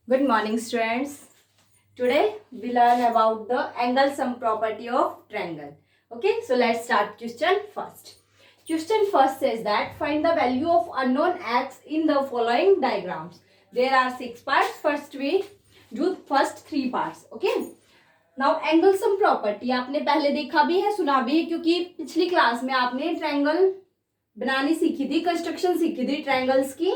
Good morning, students. Today we learn about the angle sum property of triangle. Okay, so let's start question first. Question first says that find the value of unknown x in the following diagrams. There are 6 parts. First we do first 3 parts. Okay. Now angle sum property आपने पहले देखा भी है, सुना भी है, क्योंकि पिछली क्लास में आपने ट्रायंगल बनानी सीखी थी, कंस्ट्रक्शन सीखी थी ट्रायंगल्स की,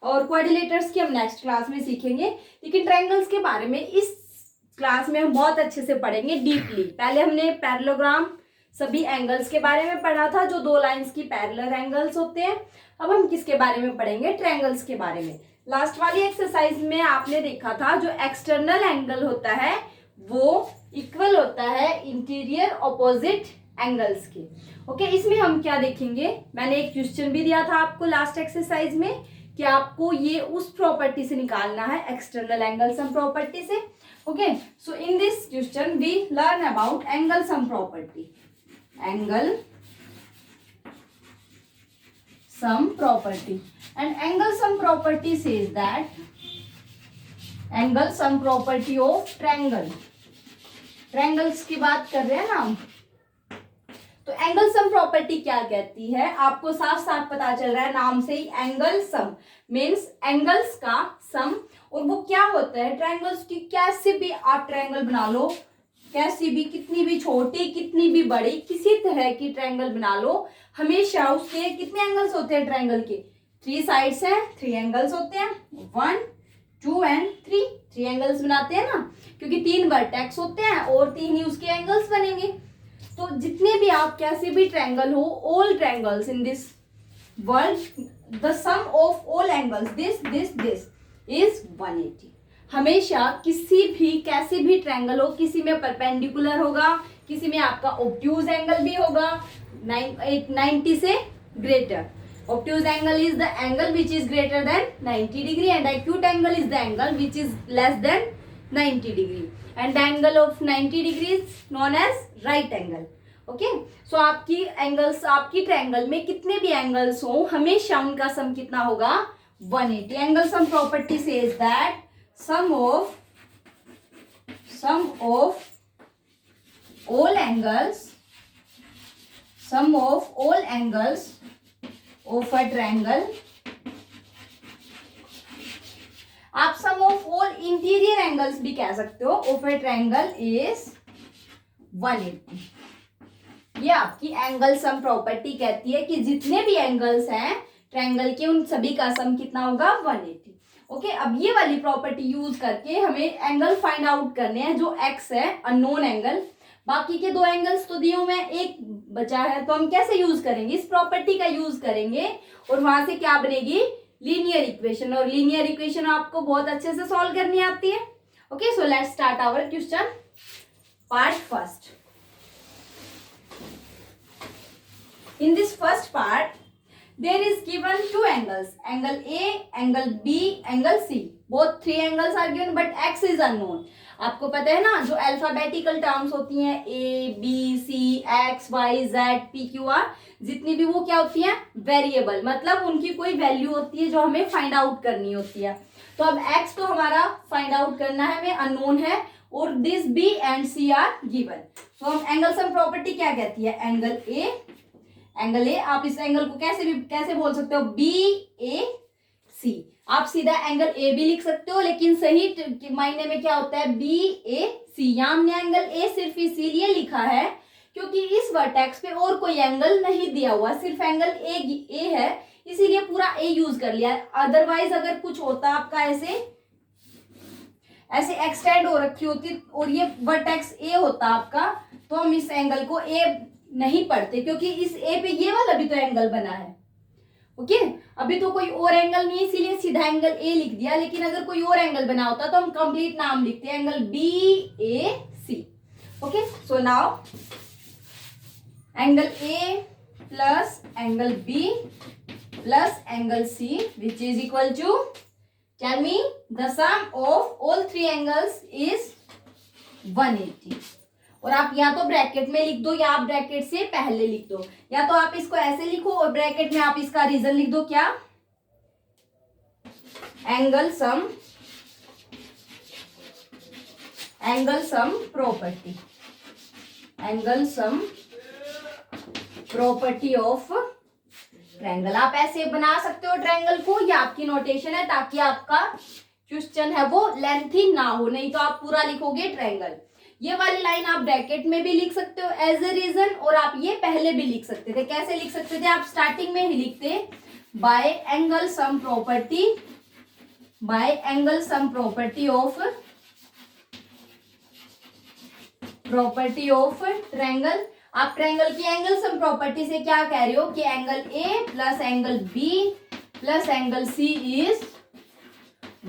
और क्वाड्रिलेटर्स की हम नेक्स्ट क्लास में सीखेंगे। लेकिन ट्रायंगल्स के बारे में इस क्लास में हम बहुत अच्छे से पढ़ेंगे डीपली। पहले हमने पैरेललोग्राम सभी एंगल्स के बारे में पढ़ा था, जो दो लाइंस की पैरेलल एंगल्स होते हैं। अब हम किसके बारे में पढ़ेंगे? ट्रायंगल्स के बारे में। लास्ट वाली एक्सरसाइज में आपने देखा था जो एक्सटर्नल एंगल होता है वो इक्वल होता है इंटीरियर ऑपोजिट एंगल्स के। ओके, इसमें हम क्या देखेंगे? मैंने एक क्वेश्चन भी दिया था आपको लास्ट एक्सरसाइज में कि आपको ये उस प्रॉपर्टी से निकालना है, एक्सटर्नल एंगल सम प्रॉपर्टी से। Okay, so in this question we learn about angle sum property. Angle sum property and angle sum property says that angle sum property of triangle. Triangles की बात कर रहे हैं ना हम, तो एंगल सम प्रॉपर्टी क्या कहती है? आपको साफ साफ पता चल रहा है नाम से ही, एंगल सम मीन्स एंगल्स का सम। और वो क्या होता है? ट्रायंगल्स की कैसे भी आप ट्रायंगल बना लो, कैसी भी, कितनी भी छोटी कितनी भी बड़ी, किसी तरह की ट्रायंगल बना लो, हमेशा उसके कितने एंगल्स होते हैं? ट्रायंगल के 3 साइड्स हैं, 3 एंगल्स होते हैं, 1 2 एंड 3 एंगल्स बनाते हैं ना, क्योंकि 3 वर्टेक्स होते हैं और 3 ही उसके एंगल्स बनेंगे। तो जितने भी आप कैसे भी ट्रायंगल हो, all triangles in this world, the sum of all angles this is 180। हमेशा किसी भी कैसे भी ट्रायंगल हो, किसी में परपेंडिकुलर होगा, किसी में आपका ऑब्ट्यूज एंगल भी होगा 90 से greater. Obtuse angle is the angle which is greater than 90 degree and acute angle is the angle which is less than 90 degree and the angle of 90 degree is known as right angle. Okay, so आपकी angles, आपकी triangle में कितने भी angles हो, हमेशा उनका सम कितना होगा? 180. Angle sum property says that sum of all angles of a triangle, आप sum of all interior angles भी कह सकते हो ऑफ ए ट्रायंगल इज 180। ये आपकी एंगल सम प्रॉपर्टी कहती है कि जितने भी एंगल्स हैं ट्रायंगल के, उन सभी का सम कितना होगा? 180। ओके, अब ये वाली प्रॉपर्टी यूज करके हमें एंगल फाइंड आउट करने हैं जो एक्स है, अननोन एंगल। बाकी के 2 एंगल्स तो दिए हुए हैं, एक बचा है, तो हम कैसे यूज करेंगे? इस प्रॉपर्टी का यूज करेंगे और वहां से क्या बनेगी? Linear equation. और लीनियर इक्वेशन आपको बहुत अच्छे से सॉल्व करनी आती है। Okay, so let's start our question part first. In this first part there is given 2 angles, angle A, angle B, angle C. both 3 angles are given but x is unknown. आपको पता है ना, जो alphabetical terms होती हैं A, B, C, X, Y, Z, P, Q, R, जितनी भी वो क्या होती हैं? वेरिएबल, मतलब उनकी कोई वैल्यू होती है जो हमें फाइंड आउट करनी होती है। तो अब x तो हमारा फाइंड आउट करना है, हमें अननोन है, और this B and C are given. तो हम एंगल सम प्रॉपर्टी क्या कहती है? एंगल ए, आप इस एंगल को कैसे बोल सकते हो? BAC। आप सीधा एंगल ए भी लिख सकते हो, लेकिन सही मायने में क्या होता है? BAC। यहाँ हमने एंगल ए सिर्फ इसीलिए लिखा है क्योंकि इस वर्टेक्स पे और कोई एंगल नहीं दिया हुआ, सिर्फ एंगल ए है, इसीलिए पूरा ए यूज कर लिया। अदरवाइज अगर कुछ होता आपका ऐसे एक्सटेंड हो रखी होती और ये वर्टेक्स ए होता आपका, तो हम इस एंगल को ए नहीं पढ़ते, क्योंकि इस ए पे ये वाला भी तो एंगल बना है। ओके, अभी तो कोई और एंगल नहीं है, इसीलिए सीधा एंगल ए लिख दिया। लेकिन अगर कोई और एंगल बना होता तो हम कंप्लीट नाम लिखते हैं, angle BAC। Okay, so now angle A plus angle B plus angle C which is equal to, tell me the sum of all 3 angles is 180। और आप या तो ब्रैकेट में लिख दो या आप ब्रैकेट से पहले लिख दो, या तो आप इसको ऐसे लिखो और ब्रैकेट में आप इसका रीजन लिख दो। क्या? Angle sum angle sum property, angle sum property of triangle. आप ऐसे बना सकते हो ट्रायंगल को, ये आपकी नोटेशन है ताकि आपका क्वेश्चन है वो लेंथी ना हो, नहीं तो आप पूरा लिखोगे ट्रायंगल। ये वाली लाइन आप ब्रैकेट में भी लिख सकते हो एज ए रीजन, और आप ये पहले भी लिख सकते थे। कैसे लिख सकते थे? आप स्टार्टिंग में ही लिखते by angle sum property, by angle sum property of triangle. आप ट्रायंगल की एंगल सम प्रॉपर्टी से क्या कह रहे हो कि angle A plus angle B plus angle C is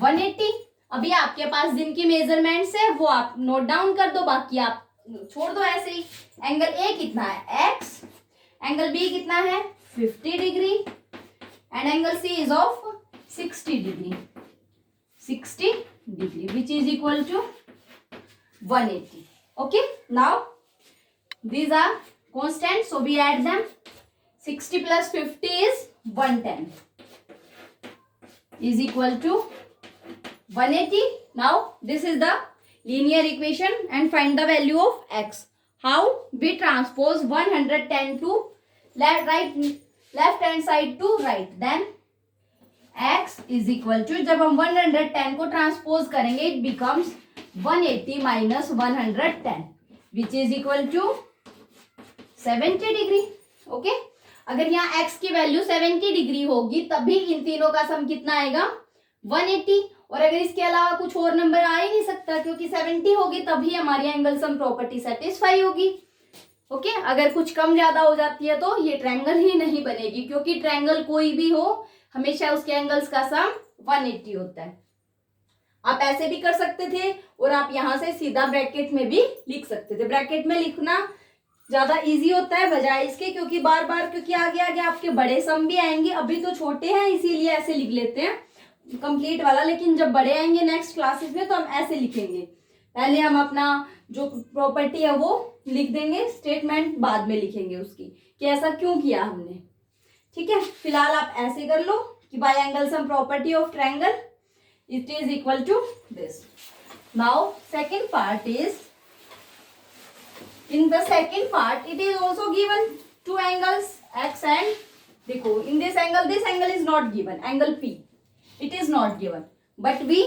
180। अभी आपके पास जिनकी मेजरमेंट्स है वो आप नोट डाउन कर दो, बाकी आप छोड़ दो ऐसे ही। एंगल ए कितना है x, एंगल बी कितना है 50 degree and angle C is of 60 degree, 60 degree which is equal to 180। Okay, now these are constant, so we add them. 60 plus 50 is 110 is equal to 180. Now this is the linear equation and find the value of x. How? We transpose 110 to left hand side to right, then x is equal to, जब हम 110 को transpose करेंगे it becomes 180 minus 110 which is equal to 70 degree. Okay, अगर यहाँ x की value 70 degree होगी तभी इन तीनों का सम कितना आएगा 180, और अगर इसके अलावा कुछ और नंबर आ ही नहीं सकता क्योंकि 70 होगी तभी हमारी एंगल सम प्रॉपर्टी सेटिस्फाई होगी। ओके, अगर कुछ कम ज्यादा हो जाती है तो ये ट्रायंगल ही नहीं बनेगी, क्योंकि ट्रायंगल कोई भी हो हमेशा उसके एंगल्स का सम 180 होता है। आप ऐसे भी कर सकते थे और आप यहाँ से सीधा ब्रैकेट में भी लिख सकते थे। ब्रैकेट में लिखना ज्यादा इजी होता है बजाय इसके, क्योंकि बार बार क्योंकि आगे आगे आपके बड़े सम भी आएंगे, अभी तो छोटे हैं इसीलिए ऐसे लिख लेते हैं कंप्लीट वाला, लेकिन जब बड़े आएंगे नेक्स्ट क्लासेस में तो हम ऐसे लिखेंगे। पहले हम अपना जो प्रॉपर्टी है वो लिख देंगे, स्टेटमेंट बाद में लिखेंगे उसकी कि ऐसा क्यों किया हमने। ठीक है, फिलहाल आप ऐसे कर लो कि by angle sum property of triangle it is equal to this. Now second part is, in the second part it is also given two angles x and देखो in this angle is not given, angle p it is not given, but we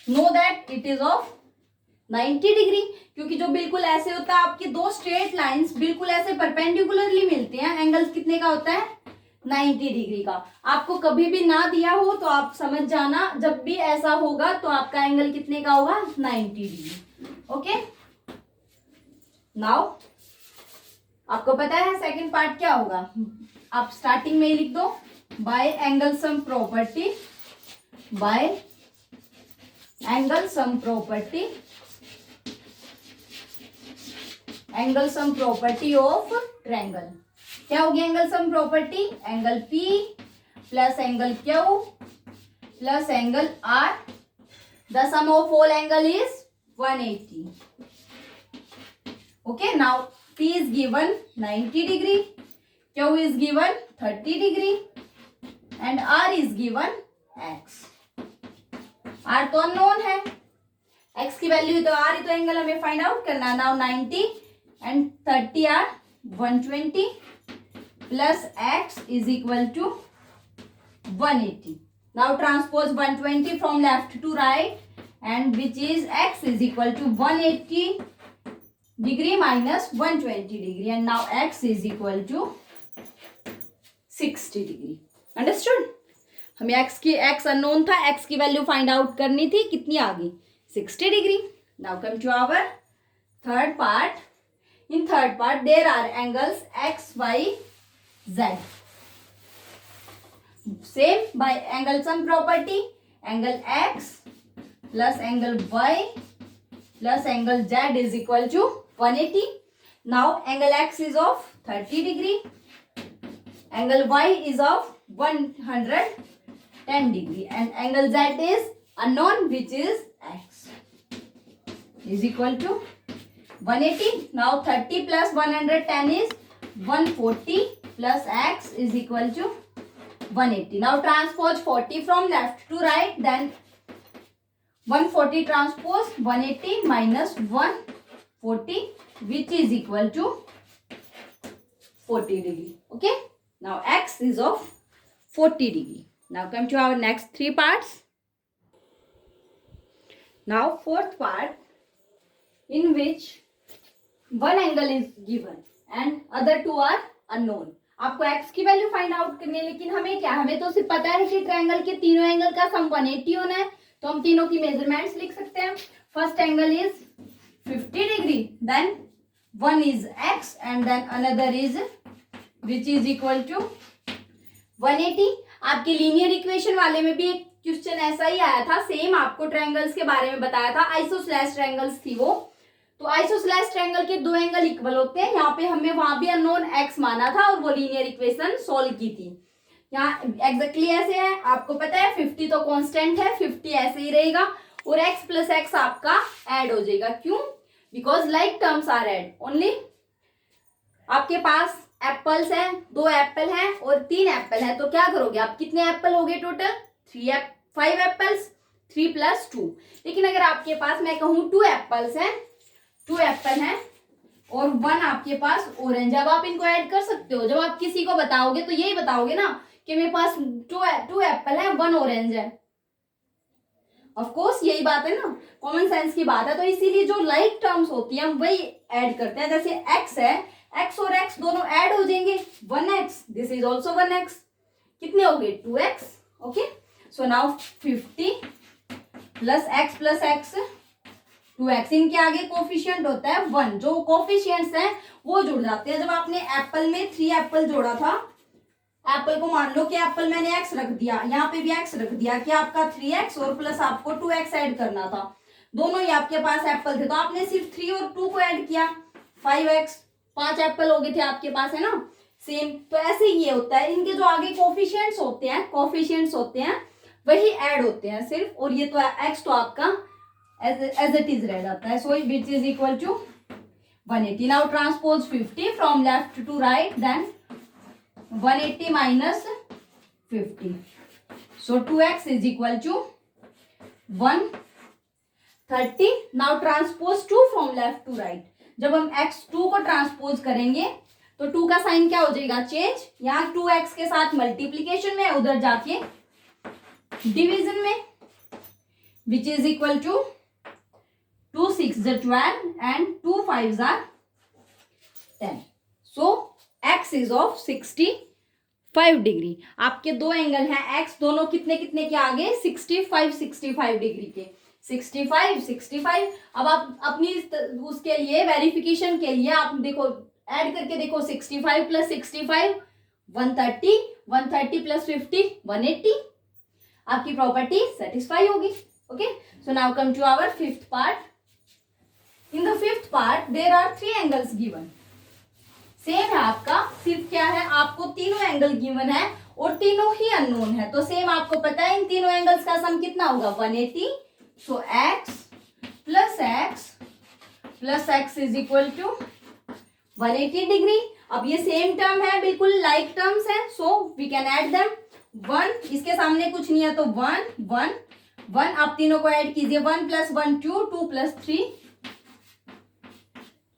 know that it is of 90 degree, क्योंकि जो बिल्कुल ऐसे होता है आपकी दो straight lines बिल्कुल ऐसे परपेंडिकुलरली मिलते हैं, एंगल कितने का होता है 90 डिग्री का। आपको कभी भी ना दिया हो तो आप समझ जाना जब भी ऐसा होगा तो आपका एंगल कितने का होगा 90 डिग्री। ओके, नाउ आपको पता है सेकंड पार्ट क्या होगा, आप स्टार्टिंग में ही लिख दो by angle sum property, by angle sum property, angle sum property of triangle. क्या होगी angle sum property? Angle P plus angle Q plus angle R, the sum of all angle is 180। Okay, now P is given 90 degree, Q is given 30 degree and R is given X. R तो unknown है, X की value तो R ही तो angle हमें find out करना। Now 90 and 30 are 120 plus X is equal to 180. Now transpose 120 from left to right and which is X is equal to 180 degree minus 120 degree and now x is equal to 60 degree. Understood? हमें x unknown था, x की value find out करनी थी, कितनी आ गई 60 degree. Now come to our third part. In third part there are angles x y z, same by angle sum property, angle x plus angle y plus angle z is equal to 180. Now angle x is of 30 degree, angle y is of 110 degree and angle z is unknown which is x is equal to 180. Now 30 plus 110 is 140 plus x is equal to 180. Now transpose 40 from left to right, then 140 transpose 180 minus 140 which is equal to 40 degree. Okay, now x is of 40 degree. Now come to our next three parts. Now fourth part, in which one angle is given and other two are unknown. आपको x की value find out करनी है, लेकिन हमें क्या, हमें तो सिर्फ पता है कि ट्रायंगल के तीनों एंगल का सम 180 होना है, तो हम तीनों की मेजरमेंट्स लिख सकते हैं. First angle is 50 degree, then one is x and then another is which is equal to 180. आपके लीनियर इक्वेशन वाले में भी एक क्वेश्चन ऐसा ही आया था, सेम आपको ट्रायंगल्स के बारे में बताया था, आइसोस्लेस ट्रायंगल्स थी वो. तो आइसोस्लेस ट्रायंगल के दो एंगल इक्वल होते हैं. यहाँ पे हमने वहां भी अननोन x माना था और वो लीनियर इक्वेशन सॉल्व की थी. यहाँ एग्जैक्टली ऐसे है, आपको पता है 50 तो कांस्टेंट है, 50 ऐसे ही रहेगा और x प्लस x आपका ऐड हो जाएगा. क्यों? Because like terms R add only. आपके पास एप्पल्स हैं, 2 एप्पल हैं और 3 एप्पल है, तो क्या करोगे आप, कितने एप्पल हो गए टोटल? 5 एप्पल्स, 3 + 2. लेकिन अगर आपके पास मैं कहूँ 2 एप्पल्स हैं, 2 एप्पल हैं और 1 आपके पास ऑरेंज, अब आप इनको ऐड कर सकते हो. जब आप किसी को बताओगे तो यही बताओगे ना कि मेरे पास 2 एप्पल है, 1 ऑरेंज है. ऑफ कोर्स यही बात है ना, कॉमन सेंस की बात है. तो इसीलिए जो लाइक टर्म्स होती है हम वही ऐड करते हैं. जैसे x है, x और x दोनों ऐड हो जाएंगे, 1x, this is also 1x, कितने हो गए? 2x. Okay, so now 50 plus x 2x, इनके आगे कोफिशिएंट होता है 1. जो कोफिशिएंट्स हैं वो जुड़ जाते हैं. जब आपने एप्पल में 3 एप्पल जोड़ा था, एप्पल को मान लो कि एप्पल मैंने x रख दिया, यहाँ पे भी x रख दिया, कि आपका 3x और प्लस आपको 2x ऐड करना था. दोनों ही आपके पास एप्पल थे, तो आपने सिर्फ 3 और 2 को ऐड किया, 5x, 5 एप्पल हो गए थे आपके पास, है ना. सेम तो ऐसे ही ये होता है, इनके जो आगे कोफिशिएंट्स होते हैं वही ऐड होते हैं सिर्फ, और ये तो x तो आपका एज इट इज रह जाता है. So which is equal to 180. Now transpose 50 from left to right, then 180 minus 50. So 2x is equal to 130. Now transpose 2 from left to right. जब हम x2 को ट्रांसपोज करेंगे तो 2 का साइन क्या हो जाएगा? चेंज. यहाँ 2x के साथ मल्टीप्लीकेशन में, उधर जाके डिवीजन में, विच is equal to 2 6 12 and 2 5 10. So x is of 65 degree. आपके दो एंगल हैं x, दोनों कितने कितने के आगे? 65 डिग्री के. 65. अब आप अपनी उसके लिए वेरिफिकेशन के लिए आप देखो, ऐड करके देखो, 65 + 65 130 + 50 180. आपकी प्रॉपर्टी सेटिस्फाई होगी. Okay, so now come to our fifth part. In the fifth part there are 3 angles given. Same है आपका, सिर्फ क्या है, आपको तीनों एंगल गिवन है और तीनों ही अननोन है. तो सेम आपको पता है इन तीनों एंगल्स का सम कितना होगा? 180. So x plus x is equal to 180 degree. अब ये सेम टर्म है, बिल्कुल लाइक टर्म्स है, so we can add them. 1 इसके सामने कुछ नहीं है तो 1 आप तीनों को ऐड कीजिए. 1 + 1 2, 2 + 3,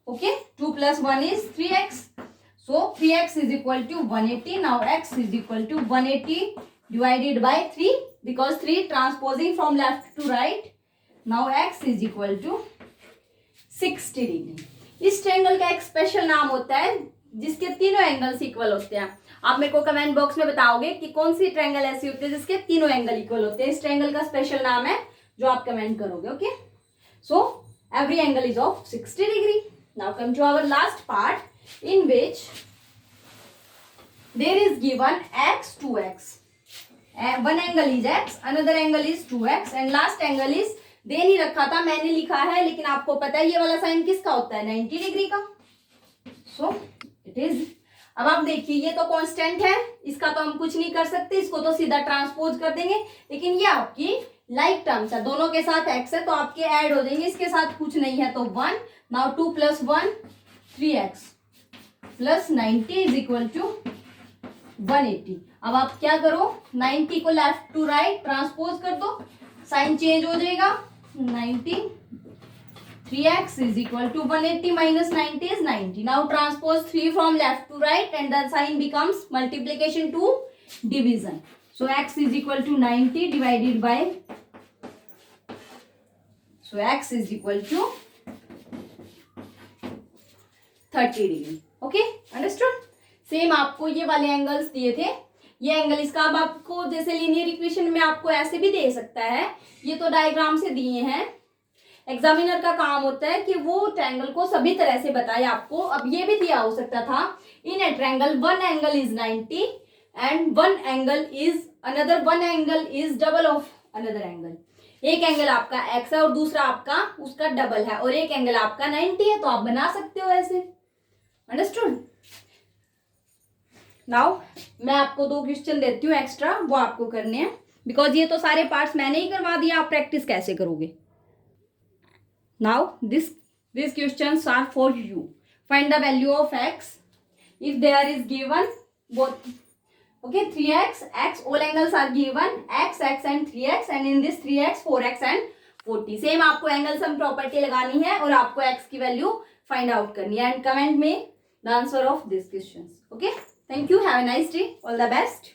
okay, 2 + 1 is 3x. So 3x is equal to 180. Now x is equal to 180 divided by 3, because 3 transposing from left to right. Now x is equal to 60 degree. इस ट्रायंगल का एक स्पेशल नाम होता है जिसके तीनों एंगल्स इक्वल होते हैं. आप मेरे को कमेंट बॉक्स में बताओगे कि कौन सी ट्रायंगल ऐसी होती है जिसके तीनों एंगल इक्वल होते हैं. इस ट्रायंगल का स्पेशल नाम है जो आप कमेंट करोगे. Okay, so every angle is of 60 degree. Now come to our last part, in which there is given x 2x. One angle is x, another angle is 2x and last angle is, दे नहीं रखा था, मैंने लिखा है, लेकिन आपको पता है ये वाला साइन किसका होता है? 90 डिग्री का. So it is. अब आप देखिए, ये तो कांस्टेंट है, इसका तो हम कुछ नहीं कर सकते, इसको तो सीधा ट्रांसपोज कर देंगे. लेकिन ये आपकी लाइक टर्म्स है, दोनों के साथ x है तो आपके ऐड हो जाएंगे, इसके साथ कुछ नहीं है तो 1. Now 2 + 1 3x plus 90 is equal to 180. अब आप क्या करो, 90 को लेफ्ट टू राइट ट्रांसपोज कर दो, साइन चेंज हो जाएगा, 90. 3x is equal to 180 minus 90 is 90. Now transpose 3 from left to right and the sign becomes multiplication to division. So x is equal to 90 divided by, so x is equal to 30 degree. Okay, understood. Same आपको ये वाले angles दिए थे, ये angle इसका अब आपको जैसे लीनियर इक्वेशन में आपको ऐसे भी दे सकता है, ये तो डायग्राम से दिए हैं. एग्जामिनर का काम होता है कि वो ट्रायंगल को सभी तरह से बताए आपको. अब ये भी दिया हो सकता था, in a triangle one angle is 90 and one angle is another, one angle is double of another angle. एक एंगल आपका x है और दूसरा आपका उसका डबल है, और एक एंगल आपका 90 है, तो आप बना सकते हो ऐसे. अंडरस्टूड. नाउ मैं आपको 2 क्वेश्चन देती हूँ एक्स्ट्रा, वो आपको करने हैं, बिकॉज ये तो सारे पार्ट्स मैंने ही करवा दिया, आप प्रैक्टिस कैसे करोगे. Now this questions are for you. Find the value of x if there is given both, okay, 3x, x, all angles are given, x and 3x, and in this 3x, 4x and 40. Same आपको angle sum property लगानी है और आपको x की value find out करनी है, and comment में the answer of this questions. Okay, thank you, have a nice day, all the best.